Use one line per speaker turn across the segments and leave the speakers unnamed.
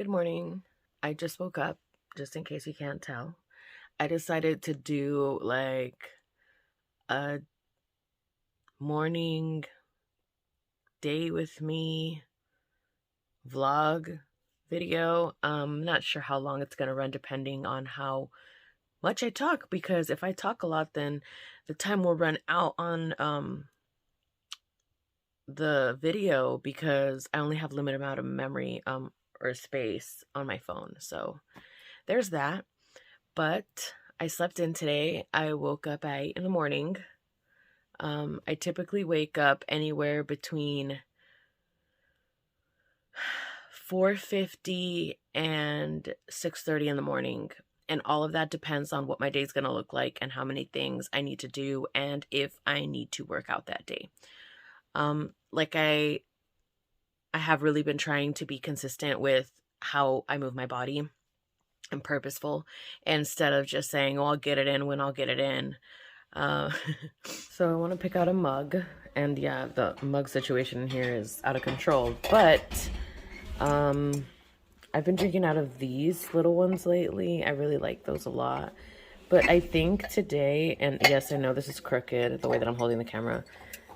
Good morning. I just woke up, just in case you can't tell. I decided to do like a morning day with me vlog video. Not sure how long it's gonna run depending on how much I talk, because if I talk a lot, then the time will run out on the video because I only have limited amount of memory or space on my phone. So there's that. But I slept in today. I woke up at 8 in the morning. I typically wake up anywhere between 4:50 and 6:30 in the morning. And all of that depends on what my day's going to look like and how many things I need to do and if I need to work out that day. Like I have really been trying to be consistent with how I move my body and purposeful instead of just saying, oh, I'll get it in when I'll get it in. So I want to pick out a mug, and yeah, the mug situation in here is out of control, but I've been drinking out of these little ones lately. I really like those a lot. But I think today, and yes, I know this is crooked, the way that I'm holding the camera.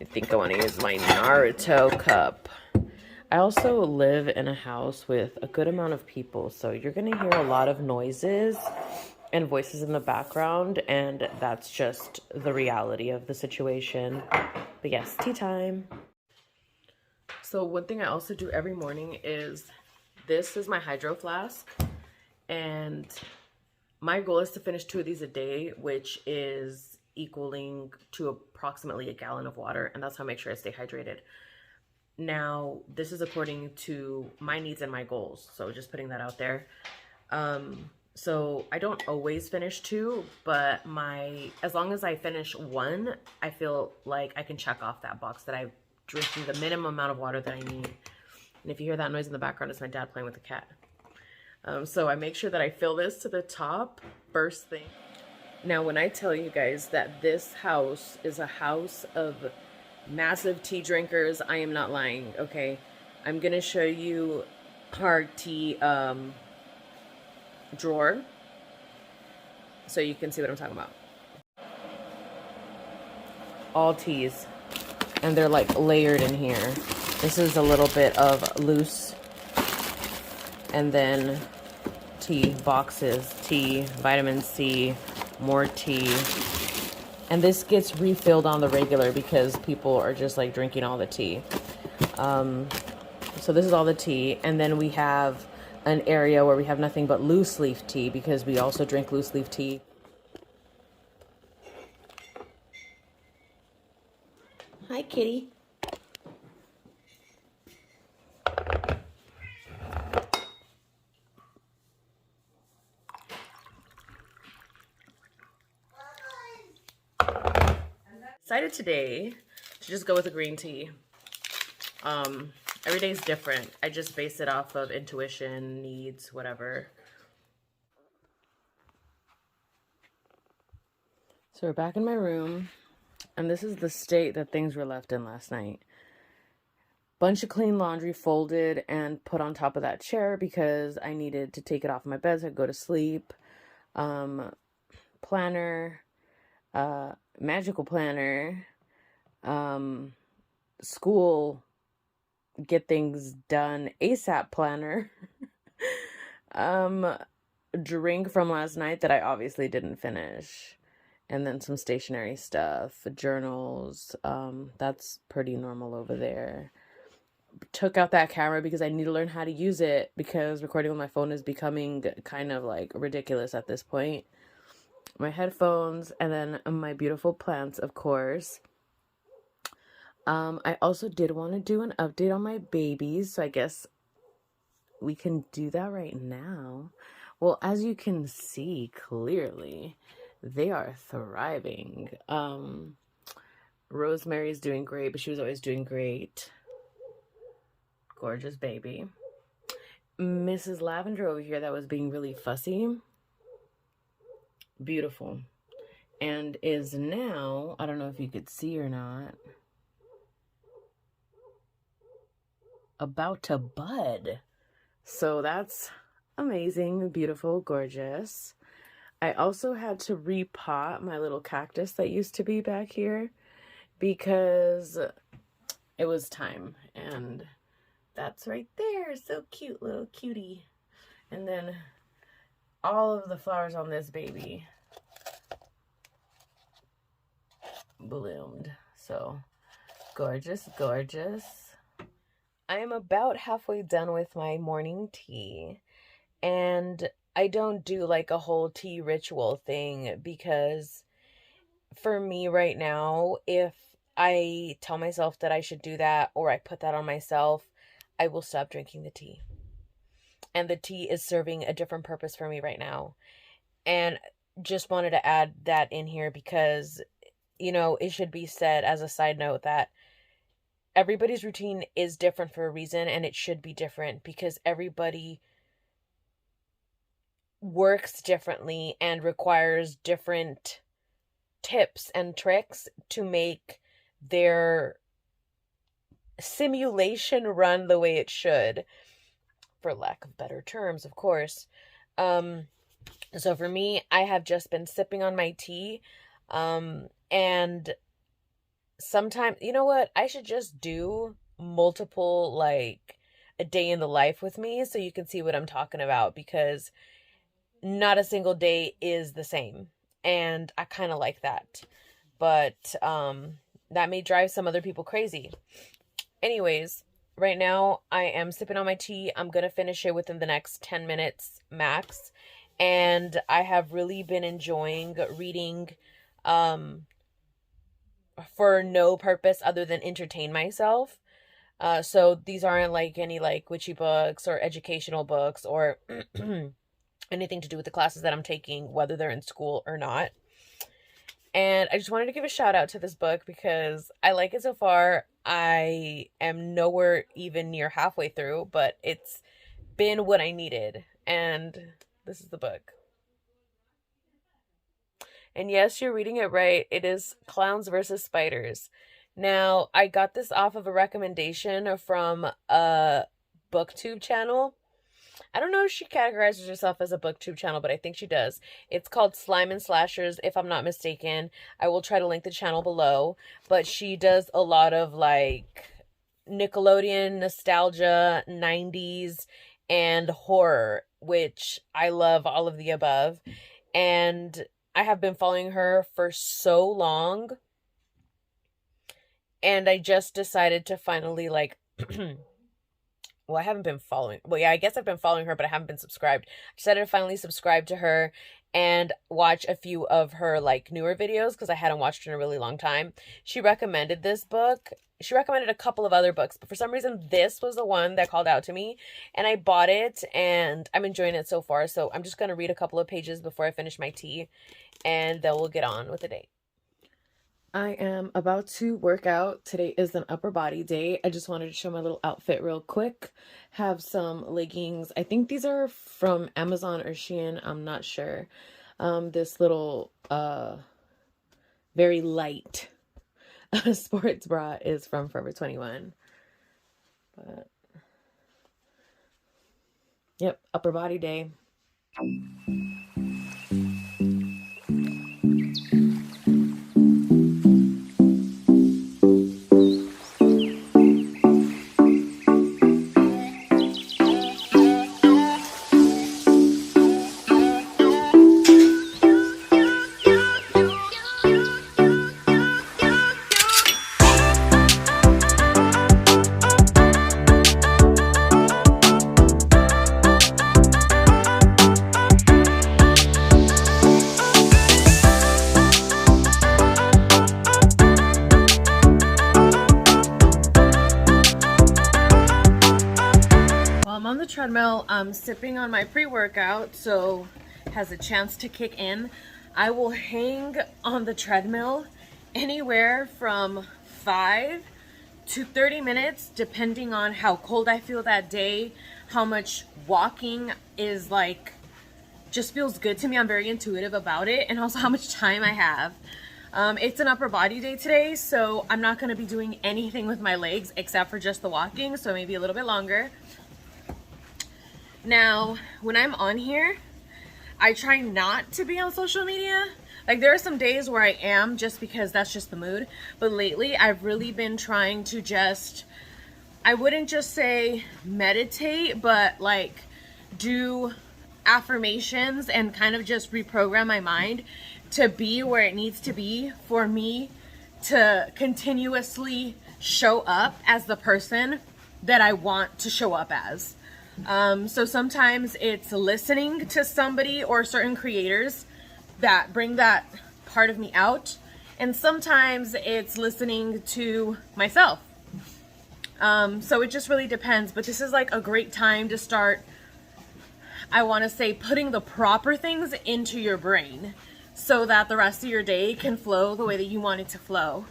I think I want to use my Naruto cup. I also live in a house with a good amount of people, so you're going to hear a lot of noises and voices in the background, and that's just the reality of the situation. But yes, tea time. So one thing I also do every morning is, this is my hydro flask, and my goal is to finish 2 of these a day, which is equaling to approximately a gallon of water, and that's how I make sure I stay hydrated. Now, this is according to my needs and my goals, so just putting that out there. So I don't always finish 2, but as long as I finish 1, I feel like I can check off that box that I'm drinking the minimum amount of water that I need. And if you hear that noise in the background, it's my dad playing with the cat. So I make sure that I fill this to the top first thing. Now, when I tell you guys that this house is a house of massive tea drinkers, I am not lying, okay? I'm gonna show you our tea drawer so you can see what I'm talking about. All teas, and they're like layered in here. This is a little bit of loose, and then tea boxes, tea, vitamin C, more tea. And this gets refilled on the regular because people are just like drinking all the tea. So this is all the tea. And then we have an area where we have nothing but loose leaf tea because we also drink loose leaf tea. Hi, kitty. Decided today to just go with a green tea. Every day is different. I just base it off of intuition, needs, whatever. So we're back in my room, and this is the state that things were left in last night. Bunch of clean laundry folded and put on top of that chair because I needed to take it off my bed so I could go to sleep. Planner, magical planner, school, get things done ASAP planner, drink from last night that I obviously didn't finish, and then some stationery stuff, journals. That's pretty normal over there. Took out that camera because I need to learn how to use it because recording on my phone is becoming kind of like ridiculous at this point. My headphones, and then my beautiful plants, of course. I also did want to do an update on my babies, so I guess we can do that right now. Well, as you can see clearly, they are thriving. Rosemary's doing great, but she was always doing great. Gorgeous baby. Mrs. Lavender over here that was being really fussy. Beautiful. And is now, I don't know if you could see or not, about to bud. So that's amazing, beautiful, gorgeous. I also had to repot my little cactus that used to be back here because it was time. And that's right there. So cute, little cutie. And then all of the flowers on this baby bloomed. So gorgeous, gorgeous. I am about halfway done with my morning tea, and I don't do like a whole tea ritual thing because for me right now, if I tell myself that I should do that or I put that on myself, I will stop drinking the tea. And the tea is serving a different purpose for me right now. And just wanted to add that in here because, you know, it should be said as a side note that everybody's routine is different for a reason, and it should be different because everybody works differently and requires different tips and tricks to make their simulation run the way it should, for lack of better terms, of course. So for me, I have just been sipping on my tea, and sometimes, you know what, I should just do multiple, like, a day in the life with me so you can see what I'm talking about, because not a single day is the same, and I kind of like that, but that may drive some other people crazy. Anyways, right now I am sipping on my tea. I'm gonna finish it within the next 10 minutes max, and I have really been enjoying reading for no purpose other than entertain myself. So these aren't like any like witchy books or educational books or anything to do with the classes that I'm taking, whether they're in school or not. And I just wanted to give a shout out to this book because I like it so far. I am nowhere even near halfway through, but it's been what I needed. And this is the book. And yes, you're reading it right. It is Clowns versus Spiders. Now, I got this off of a recommendation from a booktube channel. I don't know if she categorizes herself as a booktube channel, but I think she does. It's called Slime and Slashers, if I'm not mistaken. I will try to link the channel below. But she does a lot of like Nickelodeon nostalgia, 90s, and horror, which I love all of the above. And I have been following her for so long. And I just decided to finally like... Well, I haven't been following... Well, yeah, I guess I've been following her, but I haven't been subscribed. I decided to finally subscribe to her and watch a few of her, like, newer videos, because I hadn't watched her in a really long time. She recommended this book. She recommended a couple of other books, but for some reason, this was the one that called out to me, and I bought it, and I'm enjoying it so far, so I'm just going to read a couple of pages before I finish my tea, and then we'll get on with the day. I am about to work out. Today is an upper body day. I just wanted to show my little outfit real quick. Have some leggings. I think these are from Amazon or Shein. I'm not sure. This little very light sports bra is from Forever 21. But yep, upper body day. Treadmill, I'm sipping on my pre-workout, so it has a chance to kick in. I will hang on the treadmill anywhere from 5 to 30 minutes, depending on how cold I feel that day, how much walking is like, just feels good to me. I'm very intuitive about it, and also how much time I have. It's an upper body day today, so I'm not going to be doing anything with my legs except for just the walking, so maybe a little bit longer. Now, when I'm on here, I try not to be on social media. Like, there are some days where I am just because that's just the mood. But lately, I've really been trying to just, I wouldn't just say meditate, but like do affirmations and kind of just reprogram my mind to be where it needs to be for me to continuously show up as the person that I want to show up as. So sometimes it's listening to somebody or certain creators that bring that part of me out. And sometimes it's listening to myself. So it just really depends. But this is like a great time to start, I want to say, putting the proper things into your brain so that the rest of your day can flow the way that you want it to flow.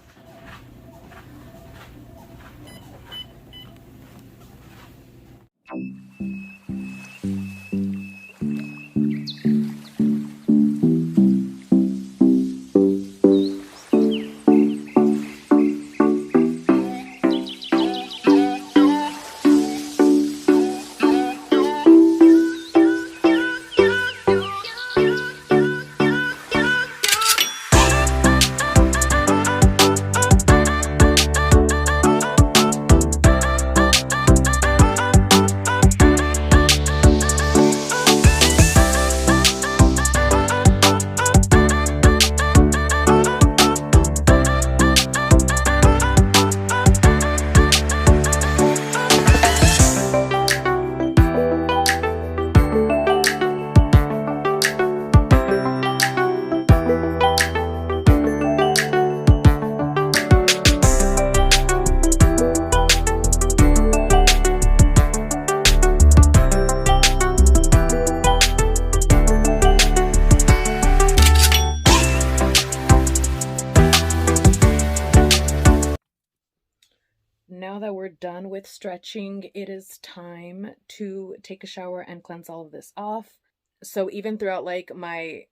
Now that we're done with stretching, it is time to take a shower and cleanse all of this off. So even throughout like my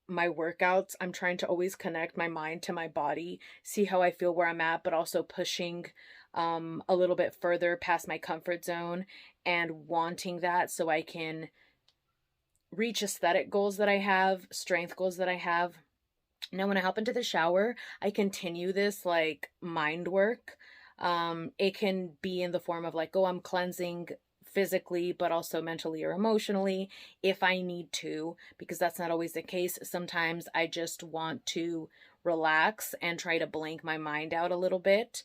workouts, I'm trying to always connect my mind to my body, see how I feel where I'm at, but also pushing a little bit further past my comfort zone and wanting that so I can reach aesthetic goals that I have, strength goals that I have. Now, when I hop into the shower, I continue this like mind work. It can be in the form of like, oh, I'm cleansing physically, but also mentally or emotionally if I need to, because that's not always the case. Sometimes I just want to relax and try to blank my mind out a little bit.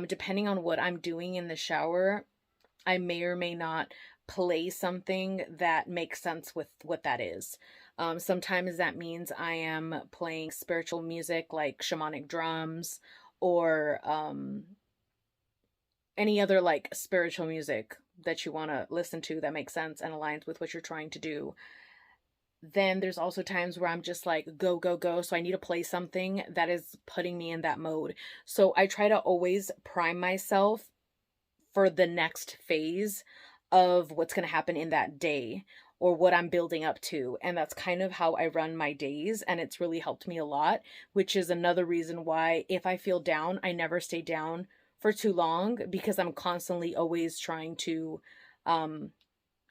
Depending on what I'm doing in the shower, I may or may not play something that makes sense with what that is. Sometimes that means I am playing spiritual music like shamanic drums or any other like spiritual music that you want to listen to that makes sense and aligns with what you're trying to do. Then there's also times where I'm just like, go, go, go. So I need to play something that is putting me in that mode. So I try to always prime myself for the next phase of what's going to happen in that day or what I'm building up to. And that's kind of how I run my days. And it's really helped me a lot, which is another reason why if I feel down, I never stay down for too long, because I'm constantly always trying to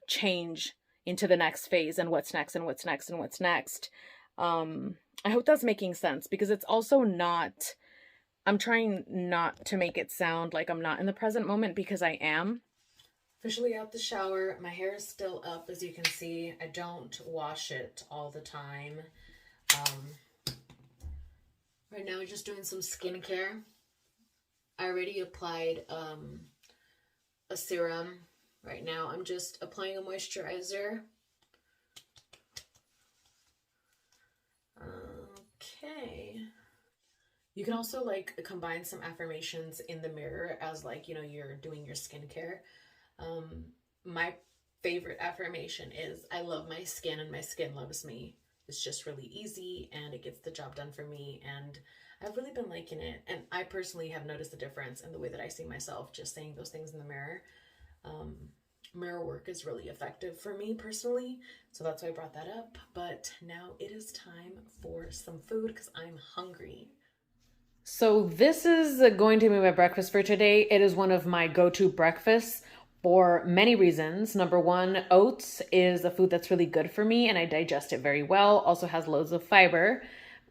change into the next phase and what's next and what's next and what's next. I hope that's making sense, because it's also not, I'm trying not to make it sound like I'm not in the present moment, because I am. Officially out the shower. My hair is still up, as you can see. I don't wash it all the time. Right now we're just doing some skincare. I already applied a serum. Right now I'm just applying a moisturizer. Okay. You can also like combine some affirmations in the mirror as like, you know, you're doing your skincare. My favorite affirmation is, I love my skin and my skin loves me. It's just really easy and it gets the job done for me, and I've really been liking it. And I personally have noticed the difference in the way that I see myself just saying those things in the mirror. Mirror work is really effective for me personally, so that's why I brought that up. But now it is time for some food because I'm hungry. So this is going to be my breakfast for today. It is one of my go-to breakfasts for many reasons. Number one, oats is a food that's really good for me and I digest it very well. Also has loads of fiber.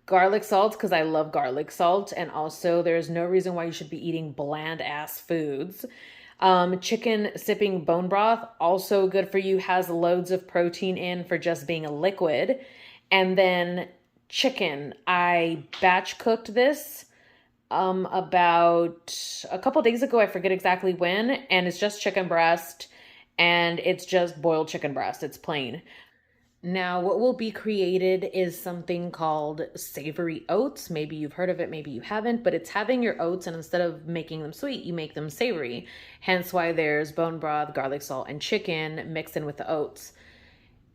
Garlic salt, because I love garlic salt. And also, there's no reason why you should be eating bland ass foods. Chicken sipping bone broth, also good for you, has loads of protein in for just being a liquid. And then chicken, I batch cooked this about a couple days ago. I forget exactly when, and it's just chicken breast, and it's just boiled chicken breast. It's plain. Now, what will be created is something called savory oats. Maybe you've heard of it, maybe you haven't, but it's having your oats, and instead of making them sweet, you make them savory. Hence why there's bone broth, garlic salt, and chicken mixed in with the oats.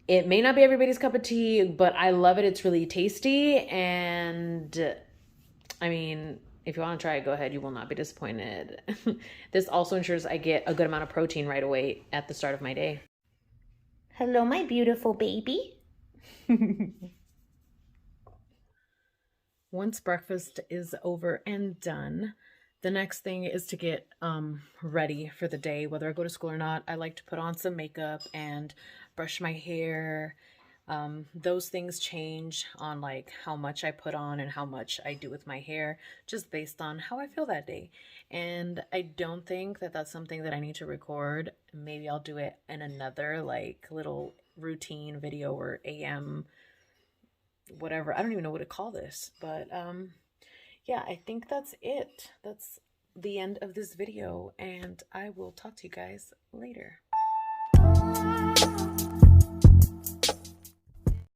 It may not be everybody's cup of tea, but I love it. It's really tasty, and I mean, if you want to try it, go ahead. You will not be disappointed. This also ensures I get a good amount of protein right away at the start of my day.
Hello, my beautiful baby.
Once breakfast is over and done, the next thing is to get ready for the day. Whether I go to school or not, I like to put on some makeup and brush my hair. Those things change on like how much I put on and how much I do with my hair, just based on how I feel that day. And I don't think that that's something that I need to record. Maybe I'll do it in another like little routine video or AM whatever. I don't even know what to call this, but yeah, I think that's it. That's the end of this video, and I will talk to you guys later.